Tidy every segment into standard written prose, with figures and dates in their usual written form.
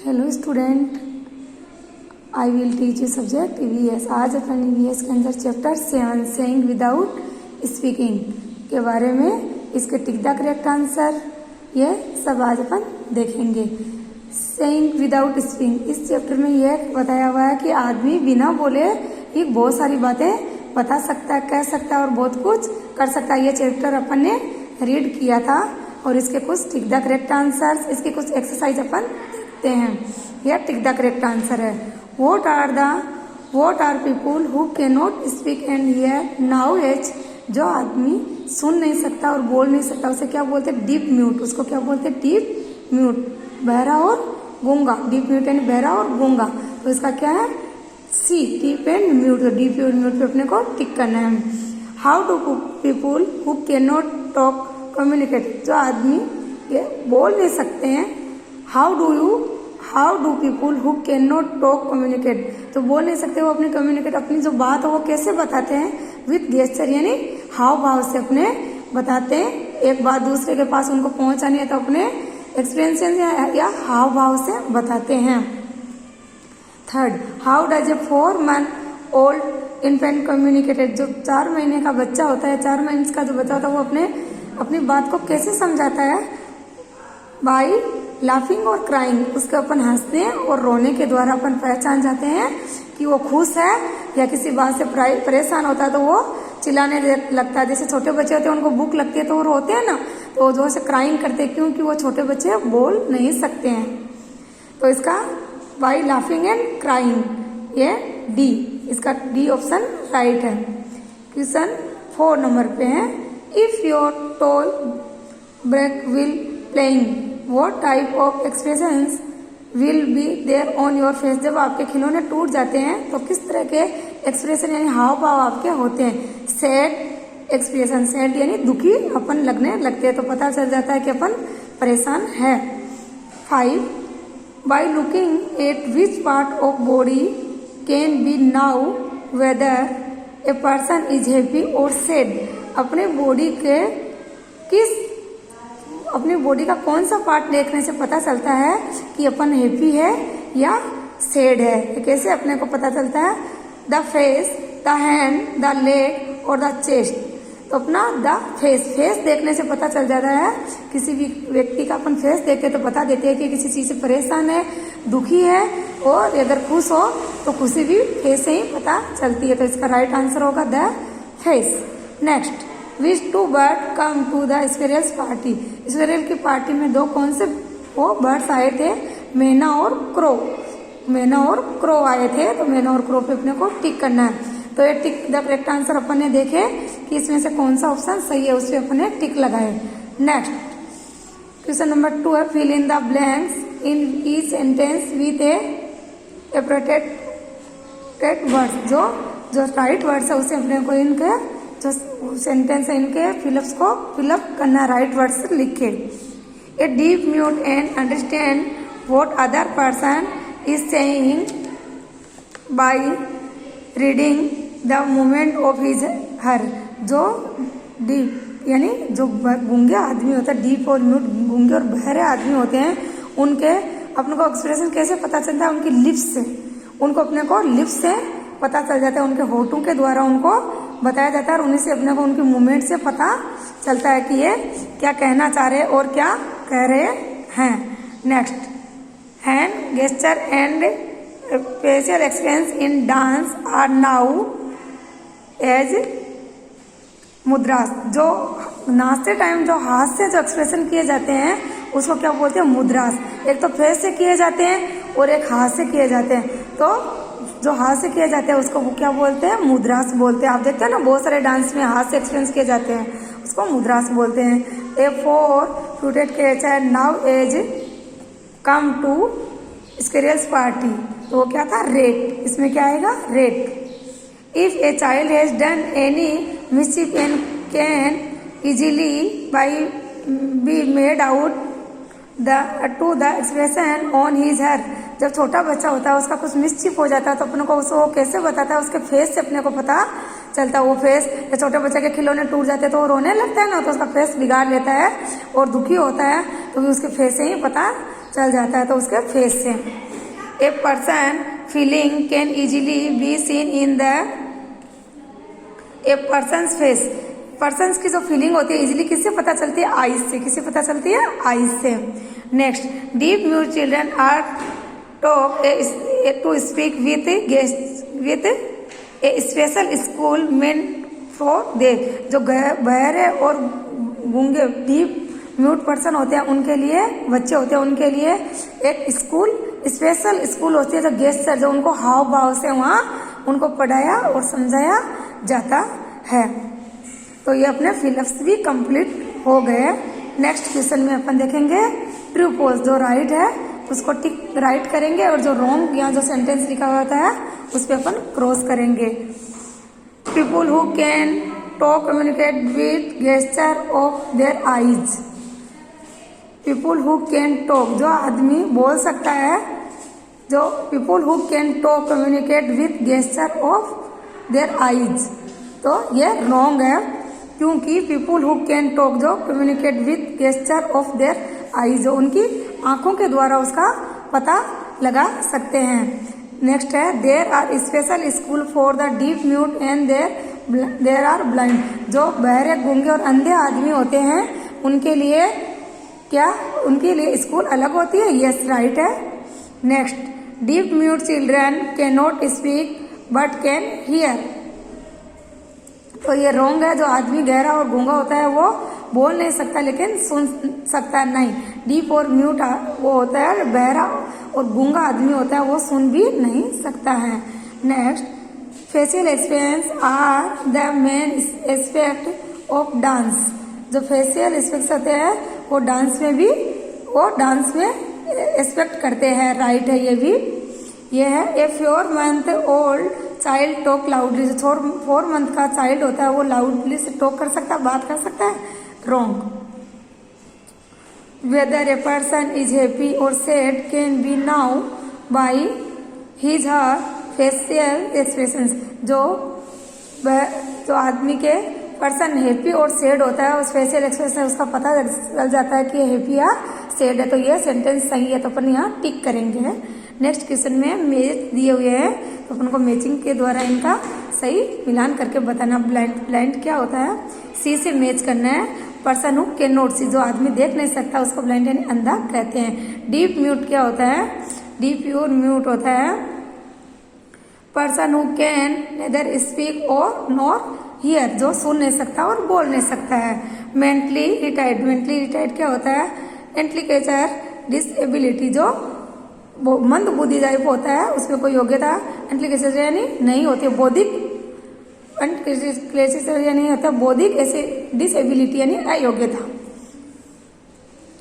Hello student, I will teach you subject EVS. आज अपन EVS के अंदर चैप्टर 7 सेइंग विदाउट स्पीकिंग के बारे में, इसके टिक द करेक्ट आंसर, ये सब आज अपन देखेंगे। सेइंग विदाउट स्पीकिंग, इस चैप्टर में यह बताया हुआ है कि आदमी बिना बोले ही बहुत सारी बातें बता सकता है, कह सकता है और बहुत कुछ कर सकता है। ये चैप्टर अपन ने रीड किया था और इसके कुछ टिक द करेक्ट आंसर, इसके कुछ एक्सरसाइज अपन देखते हैं। यह टिक द करेक्ट आंसर है। What are people who can not speak and hear now as, जो आदमी सुन नहीं सकता और बोल नहीं सकता उसे क्या बोलते हैं? Deep mute. उसको क्या बोलते हैं? Deep mute. बहरा और गूंगा, डीप म्यूट यानी बहरा और गूंगा। तो इसका क्या है? सी, डीप एंड म्यूट। तो डीप और म्यूट पे अपने को टिक करना है। How do people who can not talk communicate, जो आदमी ये बोल नहीं सकते हैं, how do people who can not talk communicate, तो बोल नहीं सकते वो अपने कम्युनिकेट, अपनी जो बात है वो कैसे बताते हैं? विथ गेस्चर, यानी हाव भाव से अपने बताते हैं। एक बात दूसरे के पास उनको पहुंचानी है तो अपने एक्सपीरियंस या हाव भाव से बताते हैं। Third, how does a 4 month old infant communicated, जो 4 महीने का बच्चा होता है, 4 महीने का जो बच्चा होता है वो अपनी बात को कैसे समझाता है? बाई लाफिंग और क्राइंग, उसके अपन हंसने और रोने के द्वारा अपन पहचान जाते हैं कि वो खुश है या किसी बात से परेशान होता है तो वो चिल्लाने लगता है। जैसे छोटे बच्चे होते हैं उनको भूख लगती है तो वो रोते हैं ना, तो वो जो से क्राइंग करते हैं क्योंकि वो छोटे बच्चे बोल नहीं सकते हैं। तो इसका बाई लाफिंग एंड क्राइंग, ये डी, इसका डी ऑप्शन राइट है। क्वेश्चन 4 नंबर पे है, if your toy break will playing, what type of expressions will be there on your face, जब आपके खिलौने टूट जाते हैं तो किस तरह के एक्सप्रेशन यानी हाव भाव आपके होते हैं? सैड एक्सप्रेशन, सैड यानी दुखी अपन लगने लगते हैं तो पता चल जाता है कि अपन परेशान है। 5, by looking at which part of body can be know whether a person is happy or sad, अपनी बॉडी का कौन सा पार्ट देखने से पता चलता है कि अपन हैप्पी है या सैड है? तो कैसे अपने को पता चलता है? The face, the hand, the leg और द चेस्ट। तो अपना द फेस देखने से पता चल जाता है। किसी भी व्यक्ति का अपन फेस देखे तो बता देते हैं कि किसी चीज से परेशान है, दुखी है, और अगर खुश हो तो खुशी भी फेस से ही पता चलती है। तो इसका राइट आंसर होगा the face. Next, Which 2 birds come to the squirrel's party, squirrel की पार्टी में 2 कौन से वो बर्ड्स आए थे? मैना और क्रो। मैना और क्रो आए थे, तो मैना और क्रो पे अपने को टिक करना है। तो ये टिक द करेक्ट आंसर अपन ने देखे कि इसमें से कौन सा ऑप्शन सही है, उसपे अपन ने टिक लगाए। नेक्स्ट, क्वेश्चन नंबर 2 है, fill in the blanks in each sentence with a appropriate words, जो राइट वर्ड्स है उसे अपने को इनके जो सेंटेंस है इनके फिलअप्स को फिलअप करना, राइट वर्ड से लिख के। A deep mute and understand what other person is saying by reading the movement of his her, जो डीप यानी जो गूंगे आदमी होता है, डीप और म्यूट, गूंगे और बहरे आदमी होते हैं, उनके अपने को एक्सप्रेशन कैसे पता चलता है? उनकी लिप्स से, उनको अपने को लिप्स से पता चल जाता है, उनके होठों के द्वारा उनको बताया जाता है और उन्हीं से अपने को उनकी मूवमेंट से पता चलता है कि ये क्या कहना चाह रहे हैं और क्या कह रहे हैं। Next, hand gesture and facial expression in dance are now as mudras, जो नाचते टाइम जो हाथ से जो एक्सप्रेशन किए जाते हैं उसको क्या बोलते हैं? मुद्रास। एक तो फेस से किए जाते हैं और एक हाथ से किए जाते हैं, तो जो हाथ से किए जाते हैं उसको वो क्या बोलते हैं? मुद्रास बोलते हैं। आप देखते हैं ना बहुत सारे डांस में हाथ से एक्सप्रेस किए जाते हैं, उसको मुद्रास बोलते हैं। A 4 fruited catcher now as come to squirrels party, तो वो क्या था? रेट। इसमें क्या आएगा? Rat. If a child has done any mischief and can easily by be made out to the expression on his her, जब छोटा बच्चा होता है उसका कुछ मिसचिप हो जाता है तो अपने को उसको कैसे बताता है? उसके फेस से अपने को पता चलता है। वो फेस, या छोटे बच्चे के खिलौने टूट जाते हैं तो वो रोने लगता है ना, तो उसका फेस बिगाड़ लेता है और दुखी होता है तो भी उसके फेस से ही पता चल जाता है तो उसके फेस से। A person feeling can easily be seen in the A persons face. Persons की जो फीलिंग होती है इजीली किससे पता चलती है? आईज से। किससे पता चलती है? आईज से। Next, deaf mute children are taught to speak with a special school meant for they. जो बहरे और गूंगे डीप म्यूट पर्सन होते हैं उनके लिए, बच्चे होते हैं उनके लिए एक स्कूल, स्पेशल स्कूल होती है जो गेस्चर, जो उनको हाव भाव से वहाँ उनको पढ़ाया और समझाया जाता है। तो ये अपने फिलअप्स भी कंप्लीट हो गए। नेक्स्ट क्वेश्चन में अपन देखेंगे ट्रू पोज, जो राइट है उसको टिक राइट करेंगे और जो रॉन्ग यहाँ जो सेंटेंस लिखा हुआ होता है उस पर अपन क्रॉस करेंगे। People who can talk communicate with gesture of their eyes. People who can talk, जो आदमी बोल सकता है, जो people who can talk communicate with gesture of their eyes, तो ये रॉन्ग है क्योंकि पीपुल हु कैन टॉक जो communicate with gesture of their eyes, जो उनकी आंखों के द्वारा उसका पता लगा सकते हैं। नेक्स्ट है there are special school for the deep mute and there are blind. जो बहरे गूंगे और अंधे आदमी होते हैं उनके लिए क्या, उनके लिए स्कूल अलग होती है? यस, राइट है। Next, deaf mute children can not speak but can hear. तो ये रॉन्ग है। जो आदमी गहरा और गूंगा होता है वो बोल नहीं सकता लेकिन सुन सकता नहीं। डीप और म्यूट वो होता है बहरा और गूंगा आदमी होता है वो सुन भी नहीं सकता है। Next, facial expression are the main aspect of dance. जो फेशियल एक्सप्रेशन होते हैं वो डांस में भी, वो डांस में एक्सपेक्ट करते हैं, राइट है ये भी। ये है ए 4 month old child talk loudly. जो 4 मंथ का चाइल्ड होता है वो लाउडली से टॉक कर सकता है, बात कर सकता है, wrong. Whether a person is happy और sad can be now by his her facial expressions. जो आदमी के पर्सन हैप्पी और सैड होता है उस फेशियल एक्सप्रेशन उसका पता चल जाता है कि हैप्पी या सैड है, तो ये सेंटेंस सही है, तो अपन यहाँ टिक करेंगे। नेक्स्ट क्वेश्चन में मैच दिए हुए हैं तो अपन को मैचिंग के द्वारा इनका सही मिलान करके बताना। ब्लाइंड क्या होता है? सी से मैच करना है। पर्सन हु कैन नॉट सी, जो आदमी देख नहीं सकता उसको ब्लाइंड यानी अंधा कहते हैं। डीप म्यूट क्या होता है? डीप और म्यूट होता है person who can nether speak और नॉर हियर, जो सुन नहीं सकता और बोल नहीं सकता है। मेंटली रिटायर्ड, मेंटली रिटायर्ड क्या होता है? इंटेलेक्चुअल डिसेबिलिटी, जो मंद बुद्धि टाइप होता है उसमें कोई योग्यता इंटेलेक्चुअल यानी नहीं होती, बौद्धिक यानी होता है बौद्धिक ऐसे डिसेबिलिटी यानी अयोग्यता।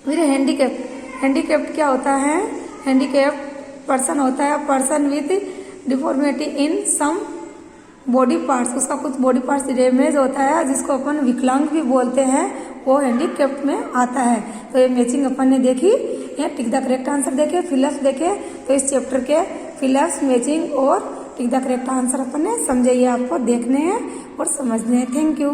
फिर हैंडीकैप, हैंडीकैप्ड क्या होता है? हैंडीकैप्ड पर्सन होता है person with deformity in some body parts, उसका कुछ बॉडी पार्ट्स डैमेज होता है जिसको अपन विकलांग भी बोलते हैं, वो हैंडीकैप्ड में आता है। तो ये मैचिंग अपन ने देखी, ये टिक द करेक्ट आंसर देखे, फिलअप्स देखे, तो इस चैप्टर के फिलअप्स, मैचिंग और टिक द करेक्ट आंसर अपन ने समझे, ये आपको देखने हैं और समझने हैं। Thank you.